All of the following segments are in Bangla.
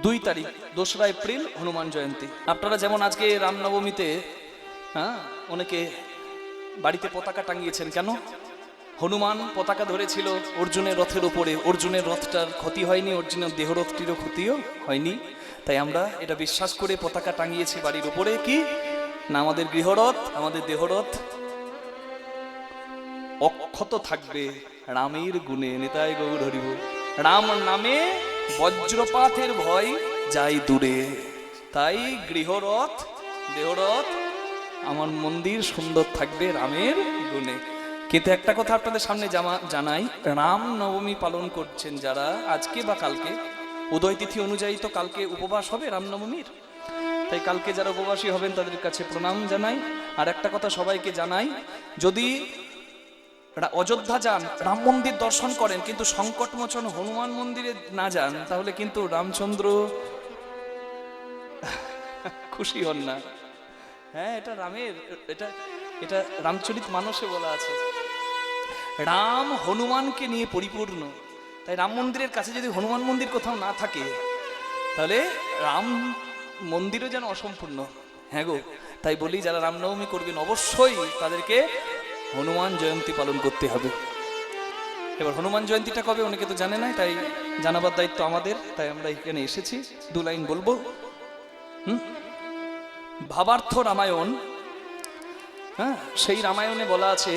2 তারিখ 2রা এপ্রিল হনুমান জয়ন্তী। আপনারা যেমন আজকে রামনবমীতে অনেকে বাড়িতে পতাকা টাঙিয়েছেন, কেন? হনুমান পতাকা ধরেছিল অর্জুনের রথের উপরে, অর্জুনের রথটার ক্ষতি হয়নি, অর্জুনের দেহরথটিরও ক্ষতিও হয়নি, তাই আমরা এটা বিশ্বাস করে পতাকা টাঙিয়েছি বাড়ির উপরে। কি না, আমাদের গৃহরথ, আমাদের দেহরথ অক্ষত থাকবে রামের গুণে। নিতাই গৌর হরি বল। রাম নামে বজ্রপাতের ভয় যাই দূরে। তাই গৃহরথ দেহরথ আমার মন্দির সুন্দর থাকবে রামের গুণে। কিন্তু একটা কথা আপনাদের সামনে জানাই, রাম নবমী পালন করছেন যারা আজকে বা কালকে, উদয় তিথি অনুযায়ী তো কালকে উপবাস হবে রামনবমীর, তাই কালকে যারা উপবাসী হবেন তাদের কাছে প্রণাম জানাই। আর একটা কথা সবাইকে জানাই, যদি অযোধ্যা যান, রাম মন্দির দর্শন করেন, কিন্তু সংকটমোচন হনুমান মন্দিরে না যান, তাহলে কিন্তু রামচন্দ্র খুশি হন না। হ্যাঁ, এটা রামের, এটা এটা রামচরিত মানসে বলা আছে, রাম হনুমানকে নিয়ে পরিপূর্ণ। তাই রাম মন্দিরের কাছে যদি হনুমান মন্দির কোথাও না থাকে, তাহলে রাম মন্দিরও যেন অসম্পূর্ণ। হ্যাঁ গো, তাই বলি যারা রামনবমী করবেন অবশ্যই তাদেরকে হনুমান জয়ন্তী পালন করতে হবে। এবার হনুমান জয়ন্তীটা কবে অনেকে তো জানে না, তাই জানাবার দায়িত্ব আমাদের, তাই আমরা এখানে এসেছি। 2 লাইন বলবো। ভাবার্থ রামায়ণ, সেই রামায়ণে বলা আছে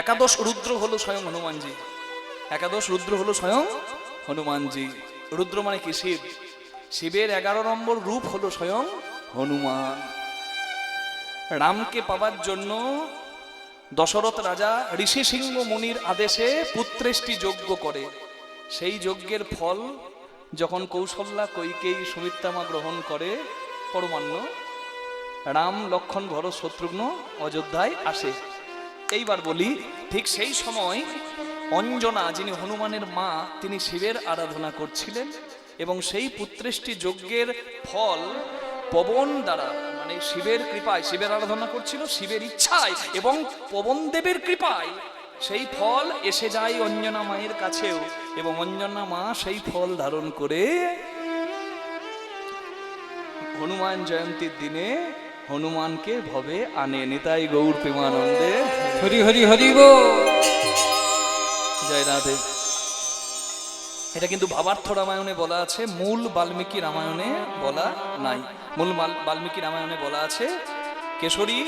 একাদশ রুদ্র হলো স্বয়ং হনুমানজি। একাদশ রুদ্র হলো স্বয়ং হনুমানজি। রুদ্র মানে কি? শিব। শিবের 11 নম্বর রূপ হলো স্বয়ং হনুমান। রামকে পাবার জন্য দশরথ রাজা ঋষি সিংহ মুনির আদেশে পুত্রেষ্টি যজ্ঞ করে। সেই যজ্ঞের ফল যখন কৌশল্যা, কৈকেয়ী, সুমিত্রামা গ্রহণ করে পরমান্ন, রাম, লক্ষ্মণ, ভরত, শত্রুঘ্ন অযোধ্যায় আসে। এইবার বলি, ঠিক সেই সময় অঞ্জনা, যিনি হনুমানের মা, তিনি শিবের আরাধনা করছিলেন, এবং সেই পুত্রেষ্টি যজ্ঞের ফল পবন দ্বারা, মানে শিবের কৃপায়, শিবের আরাধনা করছিল, শিবের ইচ্ছায় এবং পবন দেবের কৃপায় সেই ফল এসে যায় অঞ্জনা মায়ের কাছেও, এবং অঞ্জনা মা সেই ফল ধারণ করে হনুমান জয়ন্তীর দিনে হনুমানকে ভবে আনে। নিতাই গৌর প্রেমানন্দে হরি হরি হরি বল। জয় রাধে। এটা কিন্তু ভাবার্থ রামায়ণে বলা আছে, মূল বাল্মীকি রামায়ণে বলা নাই। মূল বাল্মীকি রামায়ণে বলা আছে কেশরী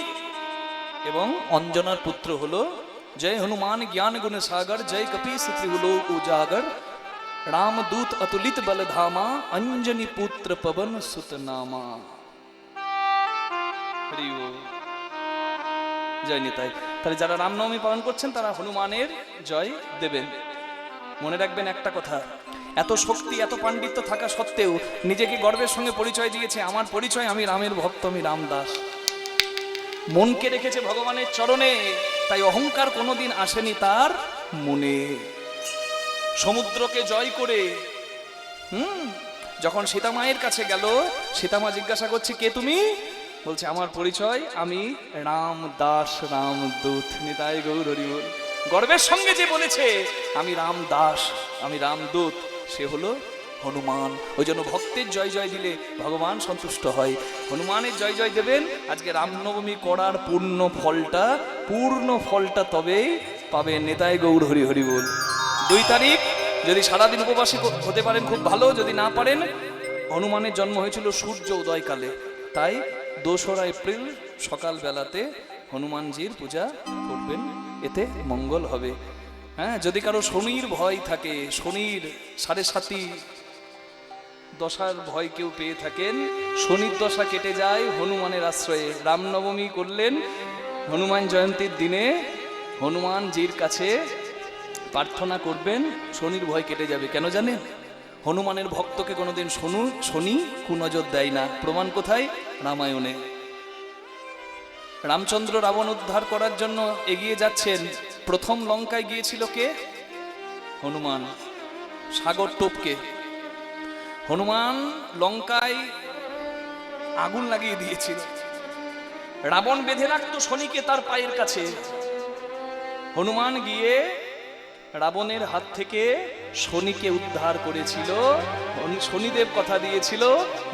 এবং অঞ্জনার পুত্র হলো জয় হনুমান জ্ঞান গুণ সাগর, জয় কপীশ ত্রিলোক উজাগর, রামদূত অতুলিত বলধামা, অঞ্জনী পুত্র পবন সুত নামা। জয় নিতাই। তাহলে যারা রামনবমী পালন করছেন তারা হনুমানের জয় দেবেন। মনে রাখবেন একটা কথা, এত শক্তি, এত পাণ্ডিত্য থাকা সত্ত্বেও নিজেকে গর্বের সঙ্গে পরিচয় দিয়েছে, আমার পরিচয় আমি রামের ভক্ত, আমি রামদাস। মনকে রেখেছে ভগবানের চরণে, তাই অহংকার কোনোদিন আসেনি তার মনে। সমুদ্রকে জয় করে যখন সীতামায়ের কাছে গেল, সীতামা জিজ্ঞাসা করছে কে তুমি? বলছে আমার পরিচয় আমি রামদাস, রামদূত। নিতাই গৌর হরি বল। গর্বের সঙ্গে যে বলেছে আমি রামদাস, আমি রামদূত, সে হলো হনুমান। ওই জন্য ভক্তের জয় জয় দিলে ভগবান সন্তুষ্ট হয়। হনুমানের জয় জয় দেবেন। আজকে রামনবমী করার পূর্ণ ফলটা তবেই পাবেন। নেতাই গৌর হরি হরি বল। 2 তারিখ যদি সারাদিন উপবাসী হতে পারেন খুব ভালো, যদি না পারেন, হনুমানের জন্ম হয়েছিল সূর্য উদয়কালে, তাই 2রা এপ্রিল সকাল বেলাতে হনুমানজির পূজা করবেন, এতে মঙ্গল হবে। হ্যাঁ, যদি কারো শনির ভয় থাকে, শনির 7.5 দশার ভয় কেউ পেয়ে থাকেন, শনির দশা কেটে যায় হনুমানের আশ্রয়ে। রামনবমী করলেন, হনুমান জয়ন্তীর দিনে হনুমানজির কাছে প্রার্থনা করবেন, শনির ভয় কেটে যাবে। কেন জানেন? হনুমানের ভক্তকে কোনোদিন শনি কুনজর দেয় না। প্রমাণ কোথায়? রামায়ণে। রামচন্দ্র রাবণ উদ্ধার করার জন্য এগিয়ে যাচ্ছেন, প্রথম লঙ্কায় গিয়েছিল কে? হনুমান। সাগর টোপকে হনুমান লঙ্কায় আগুন লাগিয়ে দিয়েছিল। রাবণ বেঁধে রাখতো শনিকে তার পায়ের কাছে। হনুমান গিয়ে রাবণের হাত থেকে শনিকে উদ্ধার করেছিল। শনিদেব কথা দিয়েছিল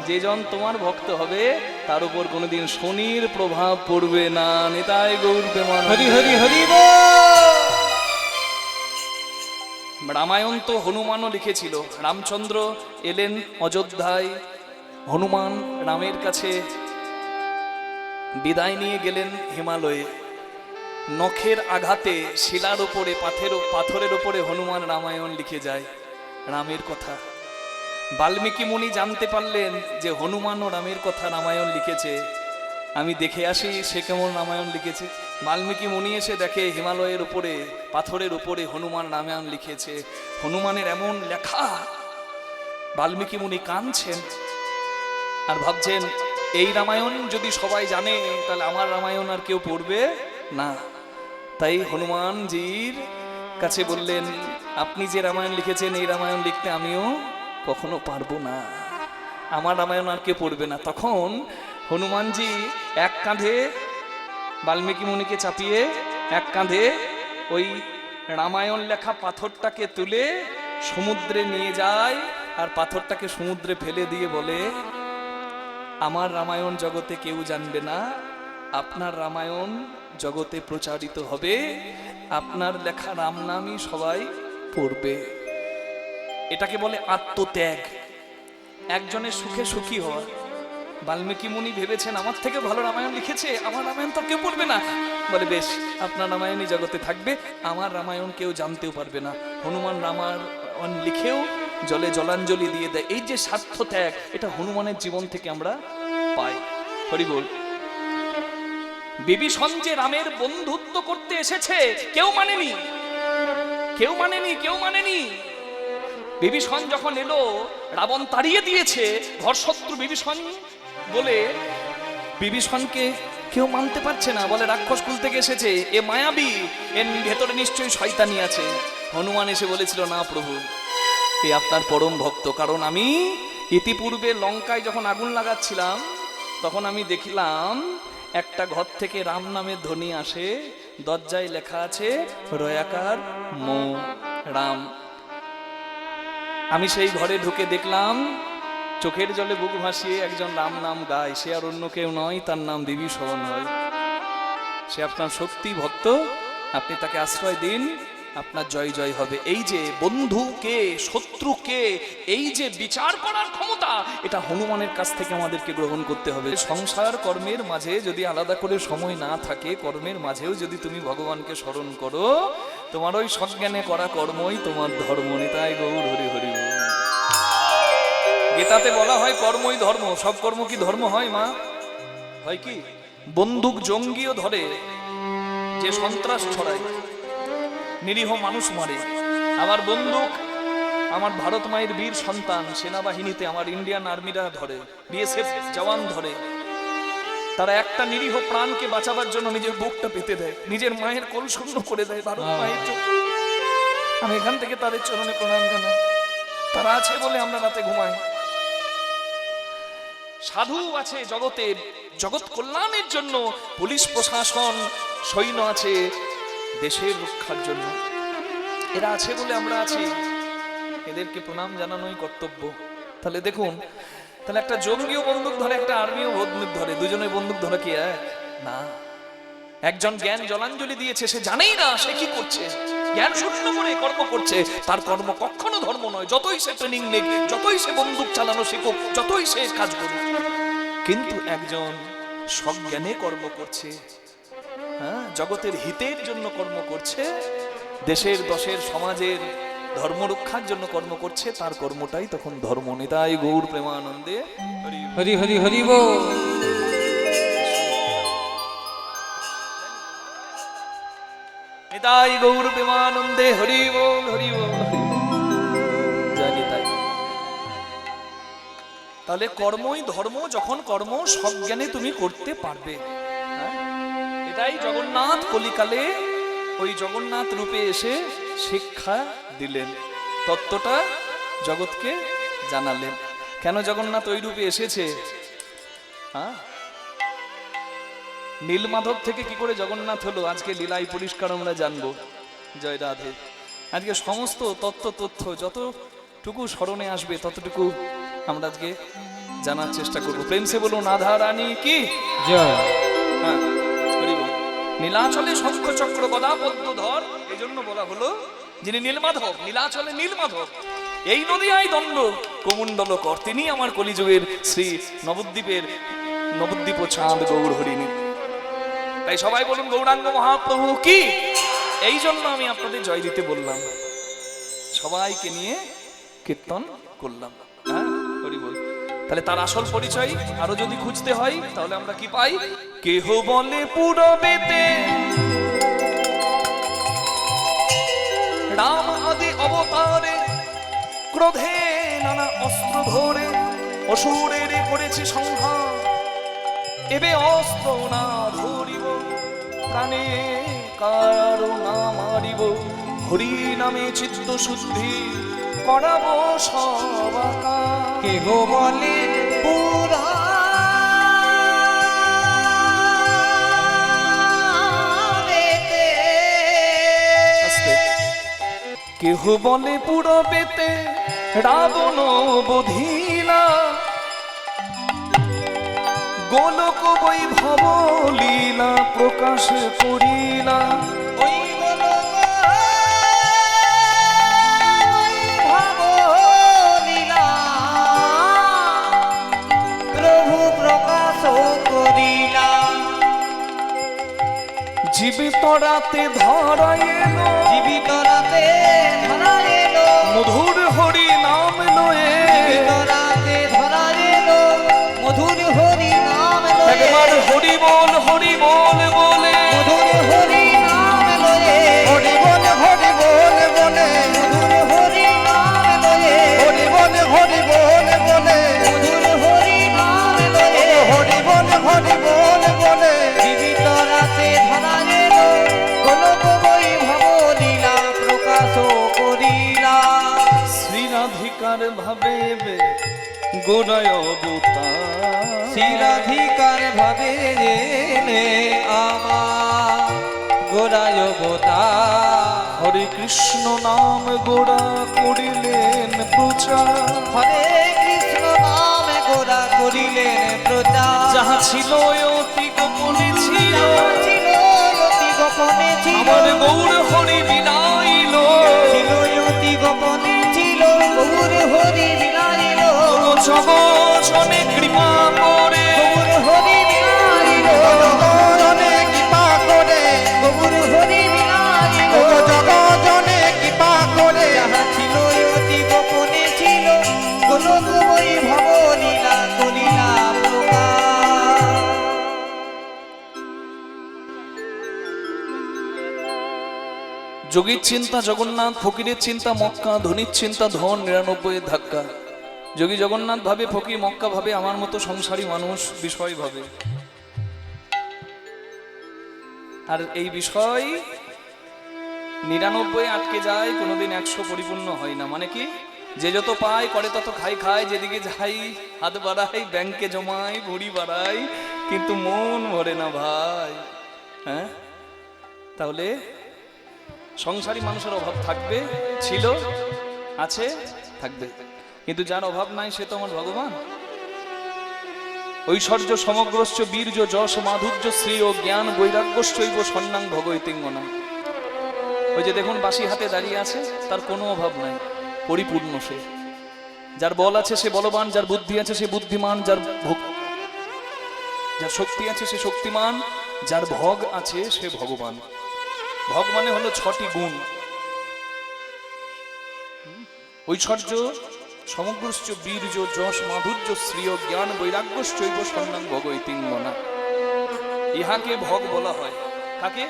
যে জন তোমার ভক্ত হবে তার উপর কোনোদিন শনির প্রভাব পড়বে না। নিতাই গৌর প্রেমানন্দে। হরি হরি হরি বল। রামায়ণ তো হনুমানও লিখেছিল। রামচন্দ্র এলেন অযোধ্যায়, হনুমান রামের কাছে বিদায় নিয়ে গেলেন হিমালয়ে। নখের আঘাতে শিলার উপরে পাথরের উপরে হনুমান রামায়ণ লিখে যায় রামের কথা। বাল্মীকি মুনি জানতে পারলেন যে হনুমানও রামের কথা রামায়ণ লিখেছে, আমি দেখে আসি সে কেমন রামায়ণ লিখেছে। বাল্মীকি মুনি এসে দেখে হিমালয়ের উপরে পাথরের উপরে হনুমান রামায়ণ লিখেছে। হনুমানের এমন লেখা, বাল্মীকি মুনি কাঁদছেন আর ভাবছেন এই রামায়ণ যদি সবাই জানে তাহলে আমার রামায়ণ আর কেউ পড়বে না। তাই হনুমানজির কাছে বললেন, আপনি যে রামায়ণ লিখেছেন এই রামায়ণ লিখতে আমিও কখনো পারবো না, আমার রামায়ণ আর কেউ পড়বে না। তখন হনুমানজি এক কাঁধে বাল্মীকি মুনিকে চাপিয়ে এক কাঁধে ওই রামায়ণ লেখা পাথরটাকে তুলে সমুদ্রে নিয়ে যায় আর পাথরটাকে সমুদ্রে ফেলে দিয়ে বলে, আমার রামায়ণ জগতে কেউ জানবে না, আপনার রামায়ণ জগতে প্রচারিত হবে, আপনার লেখা রাম নামই সবাই পড়বে। এটাকে বলে আত্মত্যাগ, একজনের সুখে সুখী হওয়া। বাল্মীকি মুনি ভেবেছেন আমার থেকে ভালো রামায়ণ লিখেছে, আমার রামায়ণ তো কেউ পড়বে না। বলে বেশ, আপনার রামায়ণই জগতে থাকবে, আমার রামায়ণ কেউ জানতেও পারবে না। হনুমান রামায়ণ লিখেও জলে জলাঞ্জলি দিয়ে দেয়। এই যে স্বার্থ ত্যাগ, এটা হনুমানের জীবন থেকে আমরা পাই। হরি বল। বিভীষণ যে রামের বন্ধুত্ব করতে এসেছে কেউ মানেনি, কেউ মানেনি, কেউ মানেনি। বিভীষণ যখন এলো রাবণ তাড়িয়ে দিয়েছে, ঘরশত্রু বিভীষণ বলে বিভীষণকে কেউ মানতে পারছে না। বলে রাক্ষস কুল থেকে এসেছে, এ মায়াবী, এর ভেতরে নিশ্চয়ই শয়তানি আছে। হনুমান এসে বলেছিল, না প্রভু, এ আপনার পরম ভক্ত। কারণ আমি ইতিপূর্বে লঙ্কায় যখন আগুন লাগাচ্ছিলাম তখন আমি দেখলাম একটা ঘর থেকে রাম নামের ধ্বনি আসে, দরজায় লেখা আছে রয়াকার মো রাম। আমি সেই ঘরে ঢুকে দেখলাম চোখের জলে বুক ভাসিয়ে একজন রাম নাম গায়, সে আর অন্য কেউ নয়, তার নাম বিভীষণ হয়। সে আপনার শক্তি ভক্ত, আপনি তাকে আশ্রয় দিন, আপনার জয় জয় হবে। এই যে বন্ধুকে শত্রুকে এই যে বিচার করার ক্ষমতা, এটা হনুমানের কাছ থেকে আমাদেরকে গ্রহণ করতে হবে। সংসার কর্মের মাঝে যদি আলাদা করে সময় না থাকে, কর্মের মাঝেও যদি তুমি ভগবানকে স্মরণ করো, তোমার ওই সজ্ঞানে করা কর্মই তোমার ধর্ম। নিতাই গৌর হরি হরি। গীতাতে বলা হয় কর্মই ধর্ম। সব কর্ম কি ধর্ম হয় মা? হয় কি? বন্দুক জঙ্গিও ধরে, যে সন্ত্রাস ছড়ায়, নিরীহ মানুষ মারে। আমার বন্দুক আমার ভারত মায়ের বীর সন্তান সেনাবাহিনীতে আমার ইন্ডিয়ান আর্মিরা ধরে, বিএসএফ জওয়ান ধরে। তারা একটা নিরীহ প্রাণকে বাঁচাবার জন্য নিজের বুকটা পেতে দেয়, নিজের মায়ের কোল শূন্য করে দেয় ভারত মায়ের জন্য। আমি এখান থেকে তাদের চরণে প্রণাম জানাই। তারা আছে বলে আমরা রাতে ঘুমাই। সাধু আছে জগতে, জগৎ কল্যাণের জন্য। পুলিশ প্রশাসন সৈন্য আছে দেশের রক্ষার জন্য। এরা আছে বলে আমরা আছি, এদেরকে প্রণাম জানানোই কর্তব্য। তাহলে দেখুন, তাহলে একটা জঙ্গিও বন্দুক ধরে, একটা আর্মিও বন্দুক ধরে, দুজনের বন্দুক ধরে কি এক না? একজন জ্ঞান জলাঞ্জলি দিয়েছে, সে জানেই না সে কি করছে, জ্ঞান শূন্য করে কর্ম করছে, তার কর্ম কখনো ধর্ম নয়। যতই সে ট্রেনিং নেক, যতই সে বন্দুক চালানো শিখুক, যতই সে কাজ করুক, কিন্তু একজন সজ্ঞানে কর্ম করছে, হ্যাঁ, জগতের হিতের জন্য কর্ম করছে, দেশের দশের সমাজের ধর্ম রক্ষার জন্য কর্ম করছে, তার কর্মটাই তখন ধর্ম। নিতাই গৌর প্রেমানন্দে হরি হরি হরি বল। নিতাই গৌর প্রেমানন্দে হরি বল হরি বল। জানি তাই। তাহলে কর্মই ধর্ম, যখন কর্ম সজ্ঞানে তুমি করতে পারবে। এটাই জগন্নাথ কলিকালে ওই জগন্নাথ রূপে এসে শিক্ষা দিলেন, তত্ত্বটা জগৎকে জানালেন। কেন জগন্নাথ ওই রূপে এসেছে? নীলমাধব থেকে কি করে জগন্নাথ হলো, আজকে লীলাই পরিষ্কার আমরা জানবো। জয় রাধে। আজকে সমস্ত তথ্য যতটুকু স্মরণে আসবে ততটুকু আমরা আজকে জানার চেষ্টা করব। প্রেম সে বলুন রাধা রানী কি জয়। হ্যাঁ, হরি বল। নীলাচলে শঙ্খ চক্র গদা পদ্মধর, এই জন্য বলা হলো যিনি নীলমাধব, নীলাচলে নীলমাধব, এই নদিয়ায় দণ্ড কোমণ্ডল কর, তিনি আমার কলিযুগের শ্রী নবদ্বীপ চাঁদ গৌর হরিণী। তাই সবাই বলুন গৌরাঙ্গ মহাপ্রভু কি। এই জন্য আমি আপনাদের জয় দিতে বললাম, সবাইকে নিয়ে কীর্তন করলাম। হ্যাঁ, হরি বল। তাহলে তার আসল পরিচয় আরো যদি খুঁজতে হয় তাহলে আমরা কি পাই? কেহ বলে পূরবেতে রাম আদি অবতারে, ক্রোধে নানা অস্ত্র ধরে অসুরের করেছে সংহার, এবে অস্ত্র না ধরিব প্রাণে কারো না মারিব, হরি নামে চিত্ত শুদ্ধি করাবো সবাকার। কেহ বলে কেহ বলে পূরবেতে রাবণ বধিলা, গোলক বৈভব লীলা প্রকাশ করিলা, ওই গোলক বৈভব লীলা প্রভু প্রকাশ করিলা, জীবিত রাতে ধরা এলো, জীবিত রাতে ধরা এলো, মধুর হরি নাম লয়ে, জীবিত রাতে ধরা এলো, মধুর হরি নাম লয়ে, একবার হরি বল বলে, মধুর হরি নাম লয়ে, হরি বল বলে, মধুর হরি নাম লয়ে, হরি বল বলে, মধুর হরি নাম লয়ে, হরি বল বলে, জীবিত রাতে ধরা এলো, গোলক বৈভব লীলা প্রকাশ করিলা, শ্রীরাধিকার ভাবে গোড়ায় অবতার, শিরাধিকার ভাবে এলে আমার গোড়ায় অবতার, হরে কৃষ্ণ নাম গোড়া করিলেন প্রচার, হরে কৃষ্ণ নাম গোড়া করিলেন প্রচার, যাহা ছিল অতি গোপনে ছিল, ছিল অতি গোপনে ছিল, আমার গৌর হরি বিলাইল, ছিল অতি গোপনে ছিল, গৌর হরি বিলাইল, জগৎজনে কৃপা করে, গৌর হরি বিলাইল, জগৎজনে কৃপা করে, গৌর হরি বিলাইল, জগৎজনে কৃপা করে, যাহা ছিল অতি গোপনে ছিল, গোলক বৈভব লীলা করিলা প্রকাশ। যোগীর চিন্তা জগন্নাথ, ফকিরের চিন্তা মক্কা, ধনির চিন্তা ধন 99 ধাক্কা। যোগী জগন্নাথ ভাবে, ফকির মক্কা ভাবে, আমার মতো সংসারী মানুষ বিষয় ভাবে। আর এই বিষয় 99 আটকে যায়, কোনোদিন 100 পরিপূর্ণ হয় না। মানে কি, যে যত পায় করে তত খায়, যেদিকে যাই হাত বাড়াই, ব্যাংকে জমাই, ভুড়ি বাড়াই, কিন্তু মন ভরে না ভাই। হ্যাঁ, তাহলে সংসারী মানুষের অভাব থাকবে, ছিল, আছে, থাকবে, কিন্তু যার অভাব নাই সে তো আমার ভগবান। ঐশ্বর্য সমগ্রস্য বীর্য যশ মাধুর্য শ্রী ও জ্ঞান বৈরাগ্যশ্চৈব সন্ন্যাং ভগৈতিঙ্গনা। ওই যে দেখুন বাঁশি হাতে দাঁড়িয়ে আছে, তার কোনো অভাব নাই, পরিপূর্ণ সে। যার বল আছে সে বলবান, যার বুদ্ধি আছে সে বুদ্ধিমান, যার শক্তি আছে সে শক্তিমান, যার ভোগ আছে সে ভগবান। ভোগ মানে হলো 6টি গুণ, ঐশ্বর্য সমগ্রশ্চ বীর্য যশ মাধুর্য শ্রী ও জ্ঞান বৈরাগ্যশ্চৈব সন্ন্যাং ভগৈতিঙ্গনা। ইহাকে ভোগ বলা হয়। কাকে?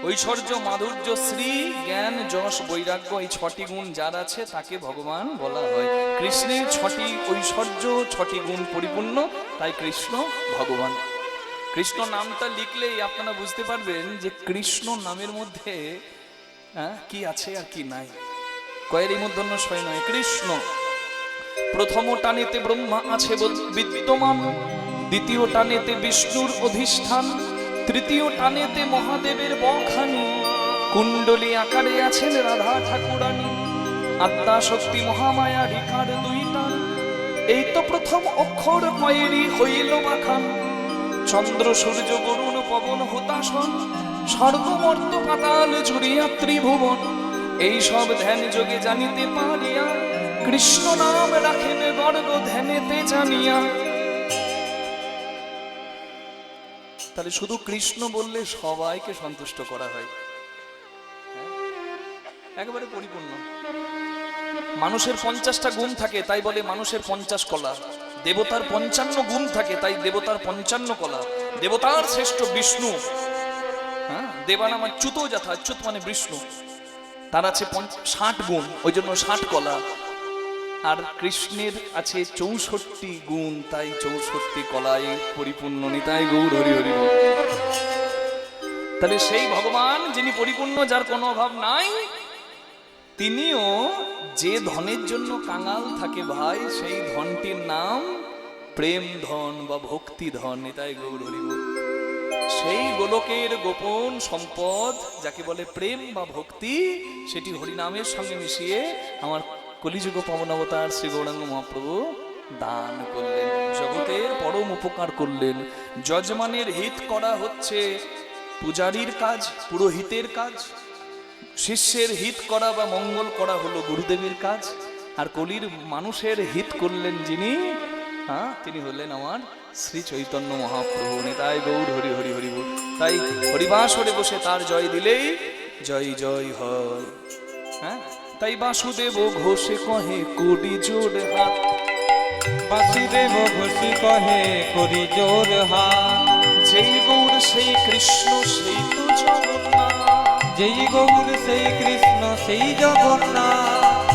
ঐশ্বর্য মাধুর্য শ্রী জ্ঞান যশ বৈরাগ্য, এই 6টি গুণ যার আছে তাকে ভগবান বলা হয়। কৃষ্ণের 6টি ঐশ্বর্য 6টি গুণ পরিপূর্ণ, তাই কৃষ্ণ ভগবান। কৃষ্ণ নামটা লিখলেই আপনারা বুঝতে পারবেন যে কৃষ্ণ নামের মধ্যে কি আছে আর কি নাই। কয়েরই মূর্ধন্য শয় নয়, কৃষ্ণ। প্রথম টানেতে ব্রহ্মা আছে বিদ্যমান, দ্বিতীয় টানেতে বিষ্ণুর অধিষ্ঠান, তৃতীয় টানেতে মহাদেবের বখানি, কুণ্ডলী আকারে আছেন রাধা ঠাকুরানী, আত্মা শক্তি মহামায়া রিকার দুইটা। এই তো প্রথম অক্ষর কয়েরই হইল বাখান, চন্দ্র সূর্য বরুণ পবন হুতাসন, স্বর্গমর্ত পাতাল জুড়িয়া ত্রিভুবন। এই সব ধ্যান যোগে জানিতে পারিয়া, কৃষ্ণ নাম রাখেন গর্গ ধ্যানেতে জানিয়া। তাহলে শুধু কৃষ্ণ বললে সবাইকে সন্তুষ্ট করা হয়, একেবারে পরিপূর্ণ। মানুষের 50টা গুণ থাকে, তাই বলে মানুষের 50 কলা। দেবতার 55 গুণ থাকে, তাই দেবতার 55 কলা। দেবতার শ্রেষ্ঠ বিষ্ণু, হ্যাঁ, দেবানাম চ্যুত যথা, চ্যুত মানে বিষ্ণু, তার আছে 60 গুণ, ওই জন্য 60 কলা। আর কৃষ্ণের আছে 64 গুণ, তাই 64 কলায় পরিপূর্ণ। নিতাই গৌর হরি হরি বল। তাহলে সেই ভগবান যিনি পরিপূর্ণ, যার কোনো অভাব নাই, তিনিও যে ধনের জন্য কাঙাল থাকে ভাই, সেই ধনটির নাম প্রেম ধন বা ভক্তি ধন। নিতাই গৌর হরি বল। সেই গোলকের গোপন সম্পদ যাকে বলে প্রেম বা ভক্তি, সেটি হরিনামের সঙ্গে মিশিয়ে আমার কলিযুগ পাবন অবতার শ্রী গৌরাঙ্গ মহাপ্রভু দান করলেন, জগতের পরম উপকার করলেন। যজমানের হিত করা হচ্ছে পূজারীর কাজ, পুরোহিতের কাজ। শিষ্যের হিত করা বা মঙ্গল করা হলো গুরুদেবের কাজ। আর কলির মানুষের হিত করলেন যিনি, হ্যাঁ, তিনি হলেন আমার শ্রী চৈতন্য মহাপ্রভু। নিতাই গৌর হরি হরি হরি বল। তাই হরিবাসরে বসে তার জয় দিলেই জয় জয় হয়। হ্যাঁ, তাই বাসুদেব ঘোষে কহে কোটি জোর হাত, বাসুদেব ঘোষে কহে করি জোর হাত। যেই গৌর সেই কৃষ্ণ সেই তো জগন্নাথ, যেই গৌর সেই কৃষ্ণ সেই জগন্নাথ।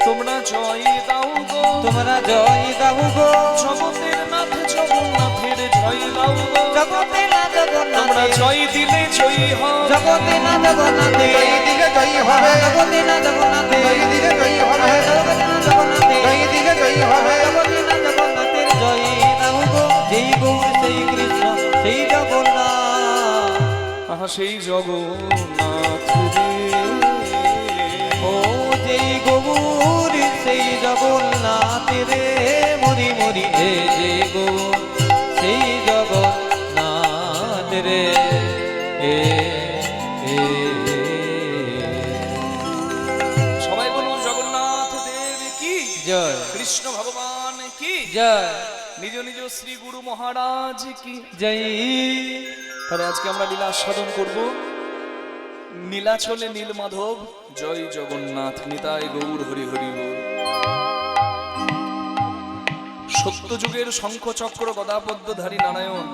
তোমরা জয় দাও গো, তোমরা জয় দাও গো, জগতের নাথ জগন্নাথের জয় দাও গো। জগতে না জগন্নাথ, তোমরা জয় দিলে জয়ী হও, জগতে না জগন্নাথে দিলে জয়ী হবে, জগতে না জগন্নাথে জয় দিলে জয়ী হবে, জগতে না জগন্নাথে জয় দিলে জয়ী হবে। জগতে না জগন্নাথের জয় দাও গো। যেই গৌর সেই কৃষ্ণ সেই জগন্নাথ। আহা সেই জগন্নাথ রে, ও যেই গৌর সেই জগন্নাথ রে, মরি মরি এ যে গৌর সেই জগন্নাথ রে। এ এ সবাই বলুন জগন্নাথ দেব কি জয়, কৃষ্ণ ভগবান কি জয়, নিজ নিজ শ্রী গুরু মহারাজ কি জয়। তাহলে আজকে আমরা লীলা আস্বাদন করব। নীলাচলে নীল মাধব, জয় জগন্নাথ। নিতাই গৌর হরি হরি বল। সত্যযুগের শঙ্খ চক্র গদাপদ্মধারী নারায়ণ,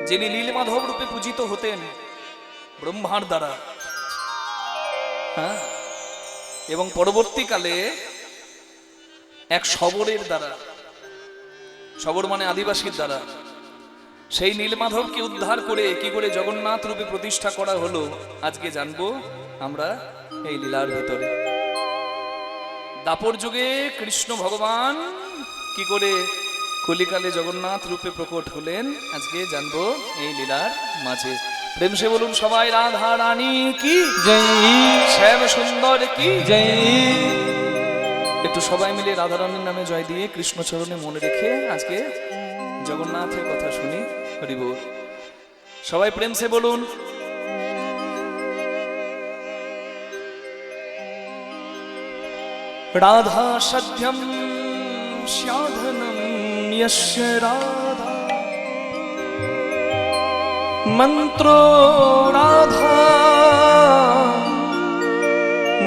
যিনি নীল মাধব রূপে পূজিত হতেন ব্রহ্মার দ্বারা, হ্যাঁ, এবং পরবর্তীকালে এক শবরের দ্বারা, শবর মানে আদিবাসীর দ্বারা, সেই নীলমাধবকে উদ্ধার করে কি করে জগন্নাথ রূপে প্রতিষ্ঠা করা হলো, আজকে জানবো আমরা এই লীলার ভিতরে। দাপর যুগে কৃষ্ণ ভগবান কি করে কলিকালে জগন্নাথ রূপে প্রকট হলেন, আজকে জানবো এই লীলার মাঝে। প্রেম সে বলুন সবাই রাধা রানী কি জয়, শ্যাম সুন্দর কি জয়। একটু সবাই মিলে রাধা রানীর নামে জয় দিয়ে কৃষ্ণ চরণে মনে রেখে আজকে জগন্নাথের কথা শুনি। হরি বল। সবাই প্রেম সে বলুন রাধা সত্যম সাধনম यस्य রাধা মন্ত্রো রাধা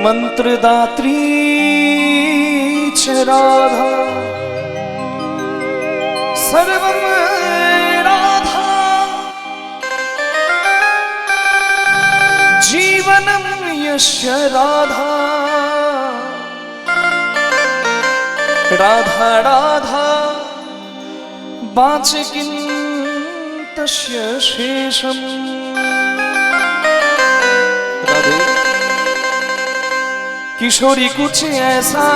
মন্ত্রদাত্রী চ রাধা सर्वं राधा जीवनं यस्य राधा राधा राधा बाच किं तस्य शेषम्। राधे किशोरी कुछ ऐसा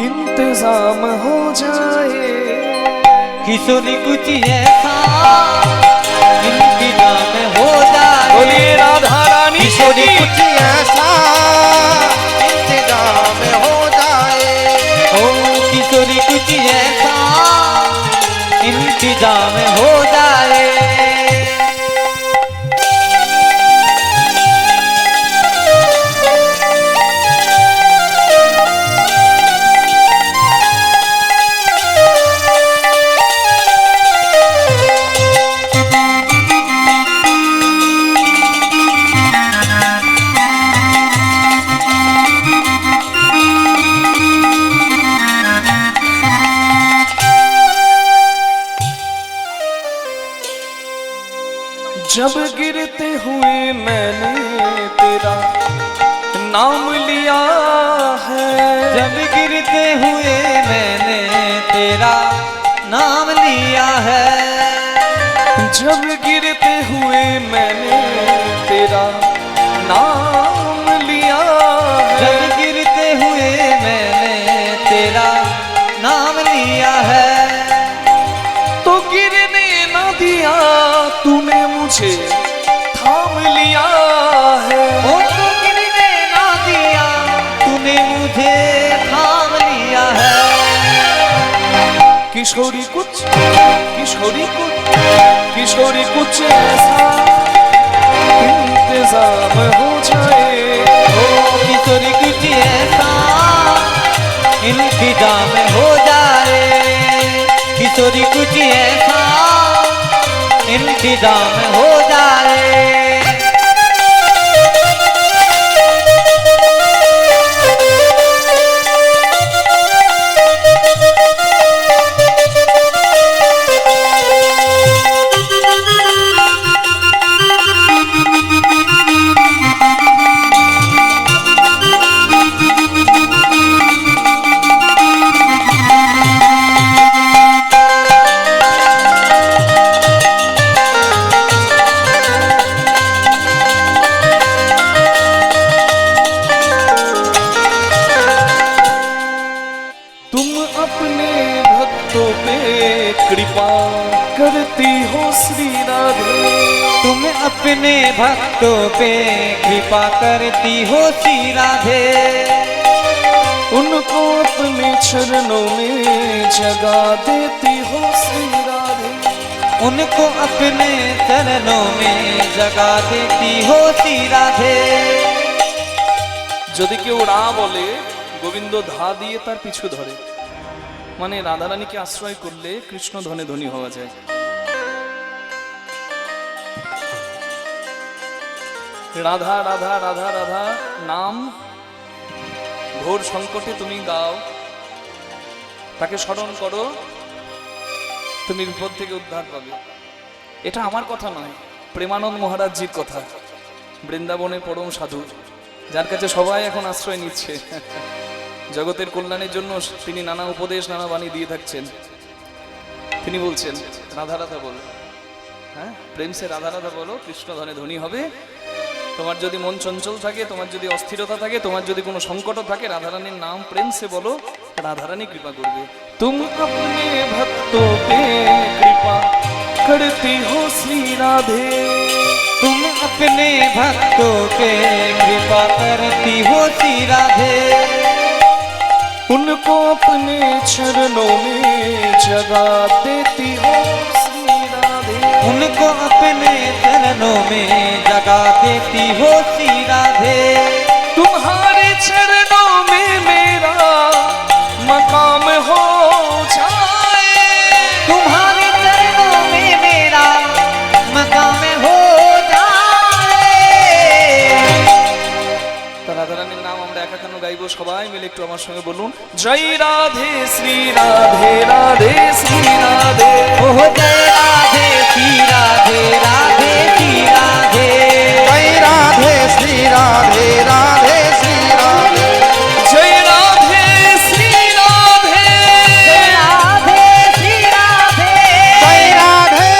इंतजाम हो जाए, किशोरी कुछ ऐसा इंतजाम हो जाए, बोलिए राधा रानी किशोरी की। कुछ ऐसा इंतजाम हो जाए, ओ किशोरी कुछ ऐसा इंतजाम हो जाए। जब गिरते हुए मैंने तेरा नाम लिया है, जब गिरते हुए मैंने तेरा नाम लिया है, जब गिरते हुए मैंने तेरा नाम लिया है, जब गिरते हुए मैंने तेरा नाम लिया है, तो गिरने न दिया तूने मुझे थाम लिया है। ओ तो गिरने ना दिया तूने मुझे थाम लिया है। किशोरी कुछ ऐसा इंतजाम हो जाए, ओ किशोरी कुछ ऐसा इंतजाम हो जाए, किशोरी कुछ ऐसा इंतजाम हो जाए। कृपा करती हो श्री राधे, तुम अपने भक्तों पे कृपा करती हो श्री राधे, उनको अपने चरणों में जगा देती हो श्री राधे, उनको अपने चरणों में जगा देती हो श्री राधे। যদি কেউ রা বলে গোবিন্দ ধা দিয়ে তার পিছু ধরে, মানে রাধারানীকে আশ্রয় করলে কৃষ্ণ ধনে ধনী হওয়া যায়। রাধা রাধা রাধা রাধা নাম ঘোর সংকটে তুমি গাও, তাকে স্মরণ করো, তুমি বিপদ থেকে উদ্ধার পাবে। এটা আমার কথা নয়, প্রেমানন্দ মহারাজজির কথা, বৃন্দাবনের পরম সাধু, যার কাছে সবাই এখন আশ্রয় নিচ্ছে। জগতের কল্যাণের জন্য তিনি নানা উপদেশ নানা বাণী দিয়ে থাকছেন। তিনি বলছেন রাধা রাধা বলো, হ্যাঁ প্রেম সে রাধা রাধা বলো, কৃষ্ণ ধনে ধনী হবে। তোমার যদি মন চঞ্চল থাকে, তোমার যদি অস্থিরতা থাকে, তোমার যদি কোনো সংকট থাকে, রাধারানীর নাম প্রেম সে বলো, রাধারানী কৃপা করবে। তুম अपने भक्तों पे कृपा करती हो श्री राधे, तुम अपने भक्तों पे कृपा करती हो श्री राधे, उनको अपने चरणों में जगा देती हो श्री राधे, उनको अपने चरणों में जगा देती हो श्री राधे। तुम्हारे चरणों में मेरा मकाम हो जाए, तुम्हारे चरणों में मेरा मकाम हो जाए। রাধারানীর নাম আমরা একাকান্ন গাইবো, সবাই মিলে একটু আমার সঙ্গে বলুন, জয় রাধে শ্রী রাধে রাধে শ্রী রাধে, ओ जय राधे श्री राधे राधे श्री राधे, जय राधे श्री राधे राधे श्री राधे, जय राधे श्री राधे, जय राधे श्री राधे, जय राधे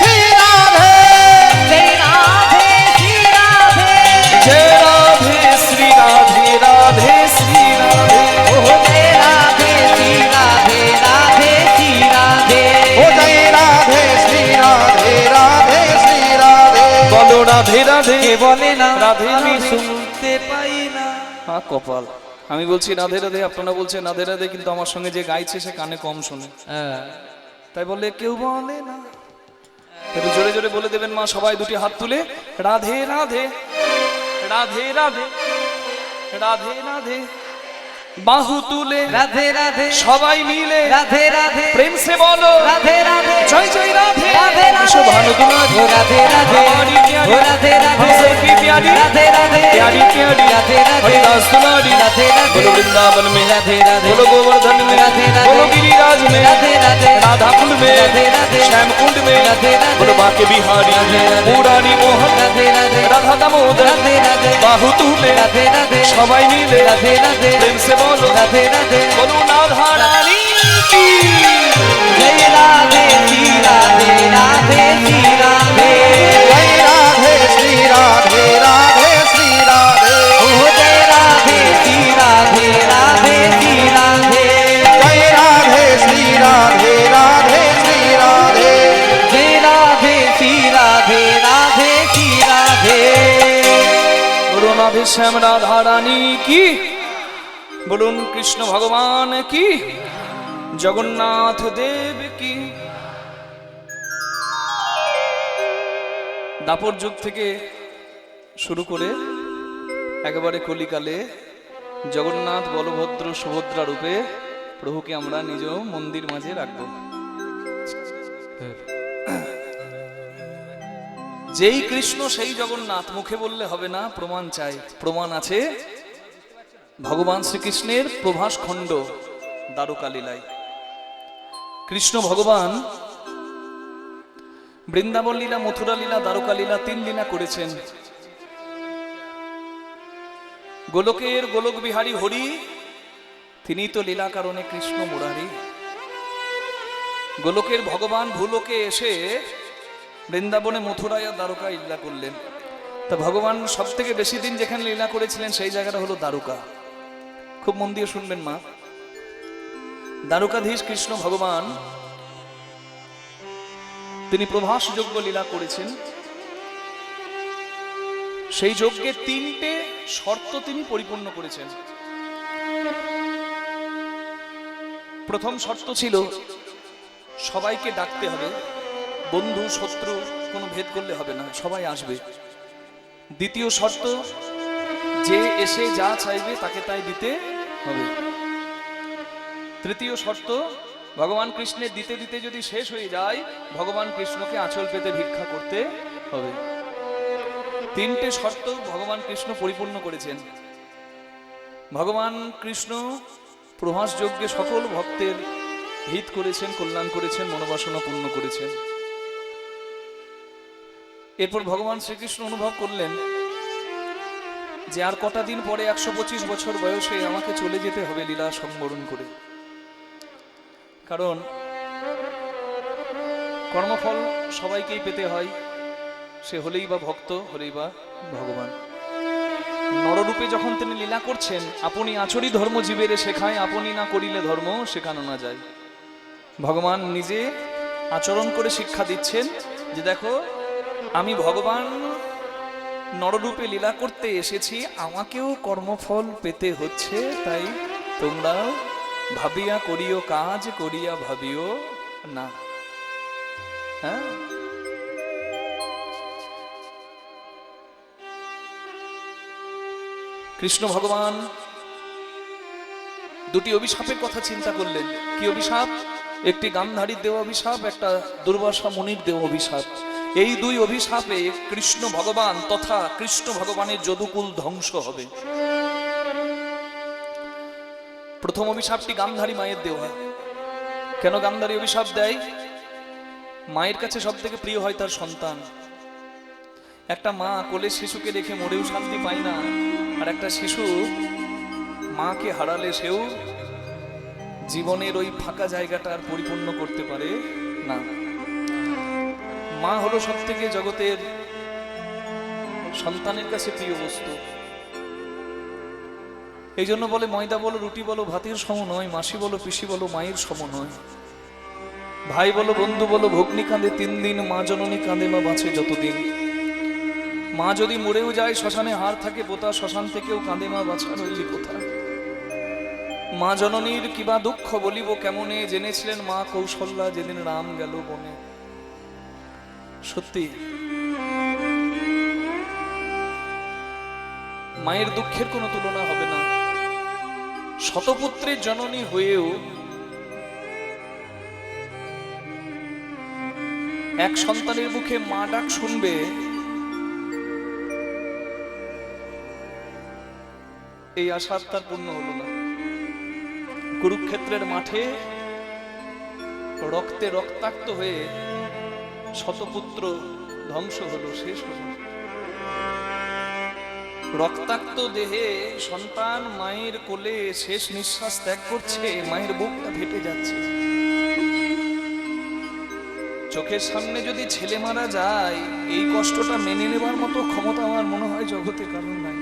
श्री राधे, जय राधे श्री राधे, जय राधे श्री राधे राधे श्री राधे, ओ जय राधे श्री राधे राधे श्री राधे, ओ जय राधे श्री राधे राधे श्री राधे, बोलो राधे राधे হা কপাল। আমি বলছি রাধে রাধে, আপনারা বলছেন রাধে রাধে, কিন্তু আমার সঙ্গে যে গাইছে সে কানে কম শোনে। হ্যাঁ। তাই বললে কেউ বলে না, একটু জোরে জোরে বলে দেবেন মা, সবাই দুটি হাত তুলে রাধে রাধে রাধে রাধে রাধে রাধে, বাহু তুলে রাধে রাধে সবাই মিলে রাধে রাধে প্রেম সে বলো রাধে রাধে জয় জয় রাধে রাধে রাধে विश्व भानु तुम्हारी ও রাধে রাধে हमारी प्यारी ও राधे राधे हम सबकी प्यारी राधे राधे प्यारी प्यारी राधे राधे हरिदास तुम्हारी राधे राधे बोलो वृंदावन में राधे राधे बोलो गोवर्धन में राधे राधे बोलो गिरिराज में राधे राधे राधा कुंड में राधे राधे श्याम कुंड में राधे राधे बोलो बाके बिहारी राधे राधे मुरारी मोहन राधे राधे राधा दामोदर राधे राधे बाहु तुले राधे राधे सबाई मिले राधे राधे प्रेम से बोलो राधे राधे बोलो राधा रानी की जय राधे श्री राधे राधे श्री राधे जय राधे श्री राधे राधे श्री राधे ओ जय राधे श्री राधे राधे श्री राधे जय राधे श्री राधे राधे श्री राधे जय राधे श्री राधे राधे श्री राधे बोलो राधे श्याम राधा रानी की, বলুন কৃষ্ণ ভগবান কি, জগন্নাথ দেব কি। দাপর যুগ থেকে শুরু করে একেবারে কলিকালে জগন্নাথ বলভদ্র সুভদ্রা রূপে প্রভুকে আমরা নিজ মন্দির মাঝে রাখব। যেই কৃষ্ণ সেই জগন্নাথ, মুখে বললে হবে না, প্রমাণ চাই। প্রমাণ আছে ভগবান শ্রীকৃষ্ণের প্রভাস খণ্ড দ্বারকা লীলায়। কৃষ্ণ ভগবান বৃন্দাবন লীলা, মথুরা লীলা, দ্বারকা লীলা, 3 লীলা করেছেন। গোলকের গোলক বিহারী হরি, তিনি তো লীলা কারণে কৃষ্ণ মুরারি। গোলকের ভগবান ভূলোকে এসে বৃন্দাবনে, মথুরায় আর দ্বারকায় লীলা করলেন। তা ভগবান সব থেকে বেশি দিন যেখানে লীলা করেছিলেন সেই জায়গাটা হলো দ্বারকা। খুব মন দিয়ে শুনবেন মা, দ্বারকাধীশ কৃষ্ণ ভগবান তিনি প্রভাস যজ্ঞ লীলা করেছেন। সেই যজ্ঞে 3টে শর্ত তিনি পরিপূর্ণ করেছেন। প্রথম শর্ত ছিল সবাইকে ডাকতে হবে, বন্ধু শত্রু কোনো ভেদ করলে হবে না, সবাই আসবে। দ্বিতীয় শর্ত, যে এসে যা চাইবে তাকে তাই দিতে হবে। তৃতীয় শর্ত, ভগবান কৃষ্ণের দিতে দিতে যদি শেষ হয়ে যায়, ভগবান কৃষ্ণকে আঁচল পেতে ভিক্ষা করতে হবে। 3টে শর্ত ভগবান কৃষ্ণ পরিপূর্ণ করেছেন। ভগবান কৃষ্ণ প্রভাস যজ্ঞে সকল ভক্তের হিত করেছেন, কল্যাণ করেছেন, মনোবাসনা পূর্ণ করেছেন। এরপর ভগবান শ্রীকৃষ্ণ অনুভব করলেন যে আর কটা দিন পরে 125 বছর বয়সে আমাকে চলে যেতে হবে লীলা সংবরণ করে। কারণ কর্মফল সবাইকেই পেতে হয়, সে হলেই বা ভক্ত, হলেই বা ভগবান। নররূপে যখন তিনি লীলা করছেন, আপনি আচরি ধর্ম জীবেরে শেখায়, আপনি না করিলে ধর্ম শেখানো না যায়। ভগবান নিজে আচরণ করে শিক্ষা দিচ্ছেন যে দেখো, আমি ভগবান নররূপে লীলা করতে এসেছি, আমাকেও কর্মফল পেতে হচ্ছে, তাই তোমরা ভাবিয়া করিও কাজ, করিয়া ভাবিও না। হ্যাঁ, কৃষ্ণ ভগবান দুটি অভিশাপের কথা চিন্তা করলেন। কি অভিশাপ? একটি গান্ধারীর দেওয়া অভিশাপ, একটা দুর্বাসা মুনির দেওয়া অভিশাপ। এই 2 অভিশাপে কৃষ্ণ ভগবান তথা কৃষ্ণ ভগবানের যদুকুল ধ্বংস হবে। প্রথম অভিশাপটি গান্ধারী মায়ের দেওয়া। কেন গান্ধারী অভিশাপ দেয়? মায়ের কাছে সব থেকে প্রিয় হয় তার সন্তান। একটা মা কোলের শিশুকে রেখে মরেও শান্তি পায় না, আর একটা শিশু মাকে হারালে সেও জীবনের ওই ফাঁকা জায়গাটা আর পরিপূর্ণ করতে পারে না। মা হলো সব থেকে জগতের সন্তানের কাছে প্রিয় বস্তু। এই জন্য বলে, ময়দা বলো, রুটি বলো, ভাতের সম নয়, মাসি বলো, পিসি বলো, মায়ের সম নয়। ভাই বলো, বন্ধু বলো, ভগ্নি কাঁদে 3 দিন, মা জননী কাঁদে, মা বাঁচে যতদিন। মা যদি মরেও যায়, শ্মশানে হার থাকে পোতা, শ্মশান থেকেও কাঁদে মা, বাছা রইলি কোথা। মা জননীর কিবা দুঃখ বলিব কেমনে, জেনেছিলেন মা কৌশল্যা যেদিন রাম গেল বনে। সত্যি মায়ের দুঃখের কোনো তুলনা হবে না। শতপুত্রের জননী হয়েও এক সন্তানের মুখে মা ডাক শুনবে, এই আশা তার পূর্ণ হলো না। কুরুক্ষেত্রের মাঠে রক্তে রক্তাক্ত হয়ে শতপুত্র ধ্বংস হলো, শেষ হলো। রক্তাক্ত দেহে সন্তান মায়ের কোলে শেষ নিঃশ্বাস ত্যাগ করছে, মায়ের বুকটা ফেটে যাচ্ছে। চোখের সামনে যদি ছেলে মারা যায়, এই কষ্টটা মেনে নেবার মতো ক্ষমতা আমার মনে হয় জগতে কারণ নাই।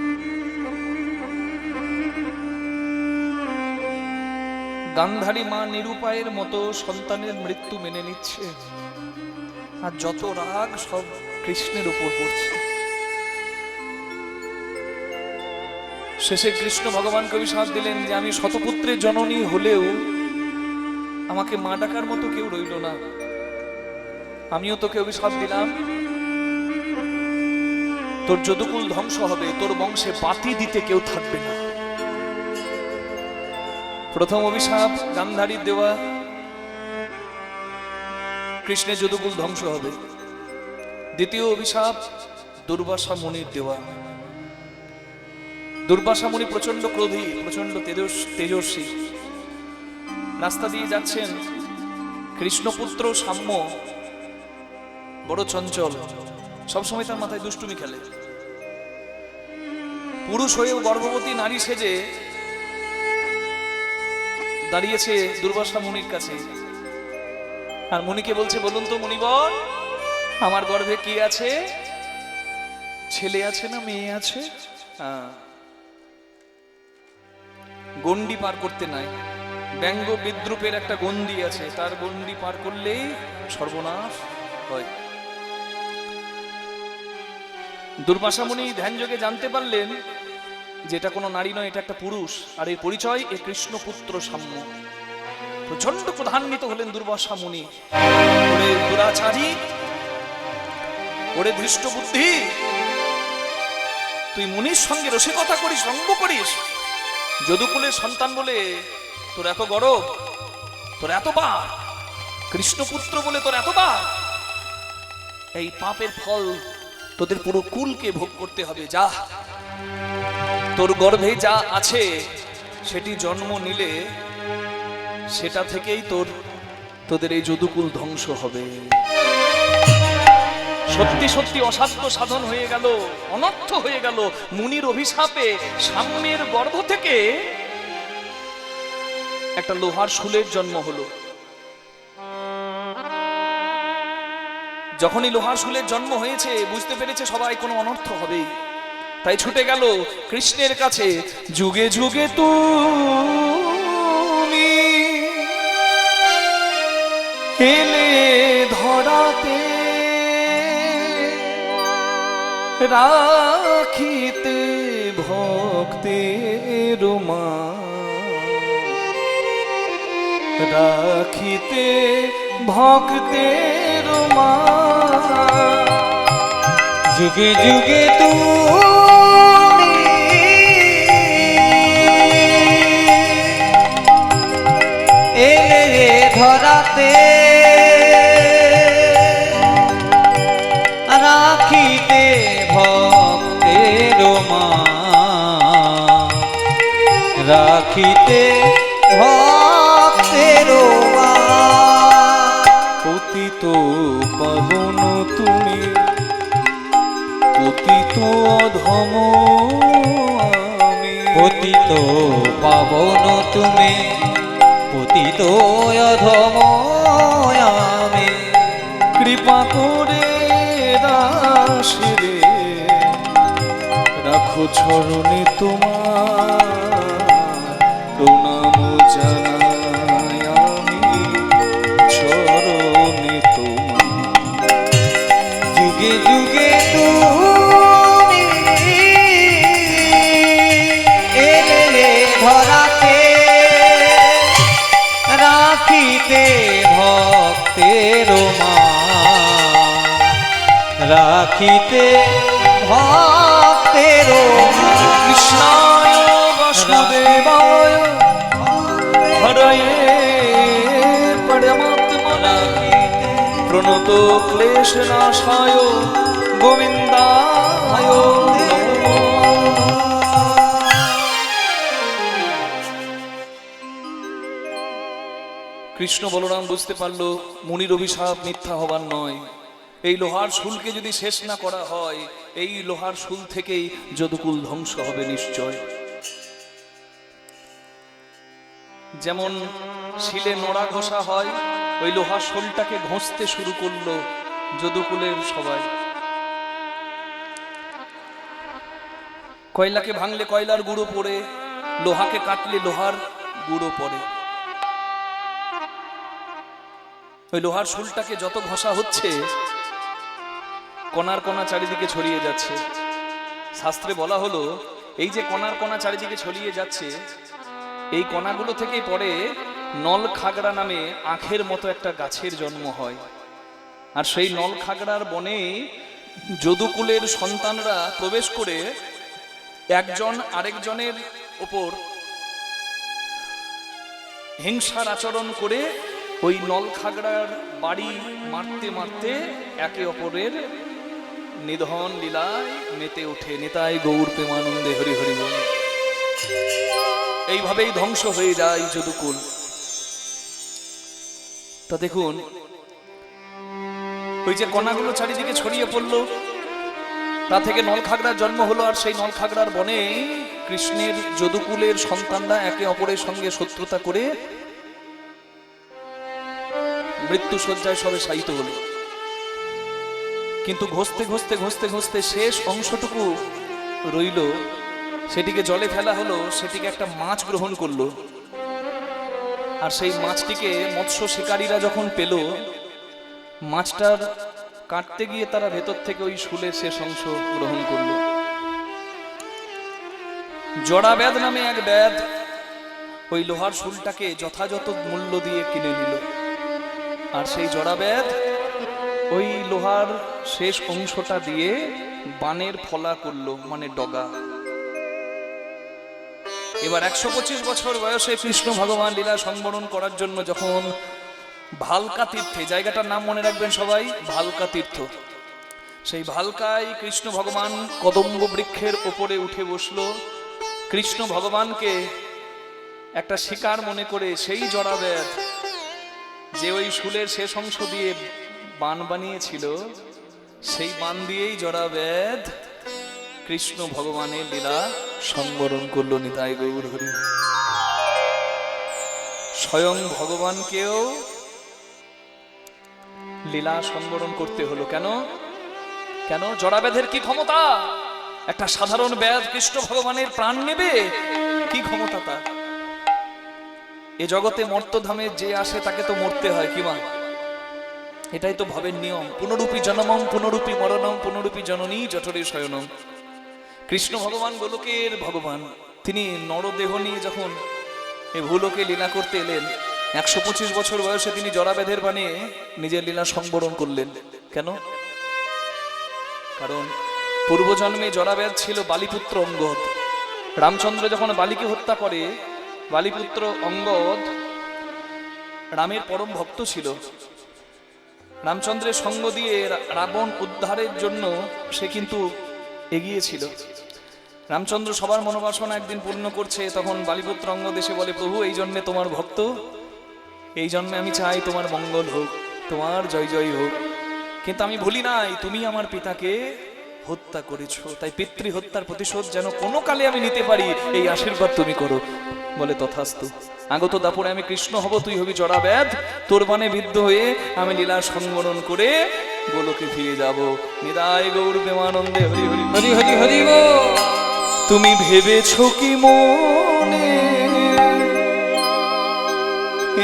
গান্ধারী মা নিরুপায়ের মতো সন্তানের মৃত্যু মেনে নিচ্ছে, আর যত রাগ সব কৃষ্ণের উপর পড়ছে। শেষে কৃষ্ণ ভগবানকে অভিশাপ দিলেন যে আমি শতপুত্রের জননী হলেও আমাকে মা ডাকার মতো কেউ রইল না। আমিও তোকে অভিশাপ দিলাম, তোর যদুকুল ধ্বংস হবে, তোর বংশে বাতি দিতে কেউ থাকবে না। প্রথম অভিশাপ গান্ধারীর দেওয়া, কৃষ্ণের যদুকুল ধ্বংস হবে। দ্বিতীয় অভিশাপ দুর্বাসা মুনির দেওয়া। দুর্বাসা মুনি প্রচন্ড ক্রোধী, প্রচন্ড তেজস্বী। রাস্তা দিয়ে যাচ্ছেন, কৃষ্ণপুত্র সাম্য বড় চঞ্চল, সবসময় তার মাথায় দুষ্টুমি খেলে। পুরুষ হয়েও গর্ভবতী নারী সেজে দাঁড়িয়েছে দুর্বাসা মুনির কাছে, আর মুনিকে বলছে, বলুন তো মুনিবর, আমার গর্ভে কি আছে? ছেলে আছে না মেয়ে আছে? গন্ডি পার করতে নাই, ব্যঙ্গ বিদ্রুপের একটা গন্ডি আছে, তার গন্ডি পার করলেই সর্বনাশ হয়। দুর্বাসা মুনি ধ্যান যোগে জানতে পারলেন যে এটা কোনো নারী নয়, এটা একটা পুরুষ, আর এর পরিচয় এ কৃষ্ণপুত্র সাম্য। প্রচন্ড ক্রধান্বিত হলেন দুর্বাসা মুনি। ওরে দুরাচারী, ওরে ধৃষ্ট বুদ্ধি, তুই মুনির সঙ্গে রসিকতা করিস, সঙ্গ করিস, যদুকুলের সন্তান বলে তোর এত গরব, তোর এত পাপ, কৃষ্ণপুত্র বলে তোর এত পাপ, এই পাপের ফল তোদের পুরো কুলকে ভোগ করতে হবে। যা, তোর গর্ভে যা আছে সেটি জন্ম নিলে সেটা থেকেই তোদের এই যদুকুল ধ্বংস হবে। সত্যি সত্যি অসাধ্য সাধন হয়ে গেল, অনর্থ হয়ে গেল। মুনির অভিশাপে সাম্যের গর্ভ থেকে একটা লোহার শূলের জন্ম হলো। যখনই লোহার শূলের জন্ম হয়েছে, বুঝতে পেরেছে সবাই কোনো অনর্থ হবেই, তাই ছুটে গেল কৃষ্ণের কাছে। যুগে যুগে তুমি এলে ধরাতে, রাখিতে ভক্তের মা, রাখিতে ভক্তের মা। যুগে যুগে তুমি এলে ধরাতে, রাখিতে ভক্তের মা, রাখিতে ভক্তের মা। পতিত পাবন তুমি, পতিত অধম আমি, পতিত পাবন তুমি, পতিত অধম আমি। কৃপা করে দাসরে রাখো চরণে তোমার, প্রণাম জানাই আমি চরণে তোমার। যুগে যুগে তুমি রাখিতে ভক্তের মান, রাখিতে ভক্তের মান। কৃষ্ণায় বাসুদেবায় হরয়ে পরমাত্মনে প্রণত ক্লেশ নাশায় গোবিন্দায় নমো। কৃষ্ণ বলরাম বুঝতে পারলো মুনির অভিশাপ মিথ্যা হবার নয়। এই লোহার শুলকে যদি শেষ না করা হয়, এই লোহার শুল থেকেই যদুকুল ধ্বংস হবে নিশ্চয়। যেমন শিলে নোড়া ঘষা হয়, ওই লোহার শোলটাকে ঘষতে শুরু করলো যদুকুলের সবাই। কয়লাকে ভাঙলে কয়লার গুঁড়ো পড়ে, লোহাকে কাটলে লোহার গুঁড়ো পড়ে। ওই লোহার শুলটাকে যত ঘষা হচ্ছে, কণার কণা চারিদিকে ছড়িয়ে যাচ্ছে। শাস্ত্রে বলা হলো এই যে কণার কণা চারিদিকে ছড়িয়ে যাচ্ছে, এই কণাগুলো থেকেই পরে নল খাগড়া নামে আখের মতো একটা গাছের জন্ম হয়। আর সেই নল খাগড়ার বনে যদুকুলের সন্তানরা প্রবেশ করে একজন আরেকজনের ওপর হিংসার আচরণ করে ওই নল খাগড়ার বাড়ি মারতে মারতে একে অপরের নিধন লীলায় মেতে ওঠে। নিতাই গৌর প্রেমানন্দে হরি হরি বল। এইভাবেই ধ্বংস হয়ে যায় যদুকুল। তা দেখুন, ওই যে কণাগুলো চারিদিকে ছড়িয়ে পড়লো, তা থেকে নলখাগড়ার জন্ম হলো। আর সেই নলখাগড়ার বনে কৃষ্ণের যদুকুলের সন্তানরা একে অপরের সঙ্গে শত্রুতা করে মৃত্যু শয্যায় সবে শায়িত হলো। কিন্তু ঘষতে ঘষতে ঘষতে ঘষতে শেষ অংশটুকু রইল, সেটিকে জলে ফেলা হলো। সেটিকে একটা মাছ গ্রহণ করলো। আর সেই মাছটিকে মৎস্য শিকারীরা যখন পেল, মাছটার কাটতে গিয়ে তারা ভেতর থেকে ওই শুলের শেষ অংশ গ্রহণ করলো। জড়াব্যাধ নামে এক ব্যাধ ওই লোহার শুলটাকে যথাযথ মূল্য দিয়ে কিনে নিল। আর সেই জড়াব্যাধ ওই লোহার শেষ অংশটা দিয়ে বানের ফলা করলো, মানে ডগা। এবার 125 বছর বয়সে কৃষ্ণ ভগবান লীলা সংবরণ করার জন্য যখন ভালকা তীর্থে, জায়গাটার নাম মনে রাখবেন সবাই, ভালকা তীর্থ, সেই ভালকায় কৃষ্ণ ভগবান কদম্ব বৃক্ষের উপরে উঠে বসলো। কৃষ্ণ ভগবানকে একটা শিকার মনে করে সেই জড়াব্যাধ যে ওই শুলের শেষ অংশ দিয়ে বান বানিয়েছিল, সেই বান দিয়েই জড়াব্যাধ কৃষ্ণ ভগবানের লীলা সংবরণ করলো। নিতাই গৌর হরি। স্বয়ং ভগবানকেও লীলা সংবরণ করতে হলো। কেন? কেন? জড়াব্যাধের কি ক্ষমতা? একটা সাধারণ ব্যাধ কৃষ্ণ ভগবানের প্রাণ নেবে? কি ক্ষমতা তার? এ জগতে মর্তধামে যে আসে তাকে তো মরতে হয়, কি মা? এটাই তো ভাবের নিয়ম। পুনরূপী জনমম পুনরূপী মরণম পুনরূপী জননী জঠরে শয়নম। কৃষ্ণ ভগবান গোলকের ভগবান, তিনি নরদেহ নিয়ে যখন এই ভূলোকে লীলা করতে এলেন, 125 বছর বয়সে তিনি জড়াব্যাধের বানে নিজের লীলা সংবরণ করলেন। কেন? কারণ পূর্বজন্মে জড়াব্যাধ ছিল বালিপুত্র অঙ্গদ। রামচন্দ্র যখন বালিকে হত্যা করে, বালিপুত্র অঙ্গদ রামের পরম ভক্ত ছিল। রামচন্দ্রের সঙ্গ দিয়ে রাবণ উদ্ধারের জন্য সে কিন্তু এগিয়েছিল। রামচন্দ্র সবার মনোবাসনা একদিন পূর্ণ করছে, তখন বালিপুত্র অঙ্গদ এসে বলে, প্রভু এই জন্মে তোমার ভক্ত, এই জন্মে আমি চাই তোমার মঙ্গল হোক, তোমার জয় জয় হোক। কিন্তু আমি ভুলি নাই তুমি আমার পিতাকে হত্যা করেছো, তাই পিতৃ হত্যার প্রতিশোধ যেন কোনো কালে আমি নিতে পারি, এই আশীর্বাদ তুমি করো। বলে তথাস্তু। আগত দাপরে আমি কৃষ্ণ হব, তুই হবি জড়াব্যাধ। তোর বানে বিদ্ধ হয়ে আমি লীলা সংবরণ করে গোলকে ফিরে যাব। নিতাই গৌর প্রেমানন্দে হরি হরি হরি হরি হরি বল। তুমি ভেবেছো কি মনে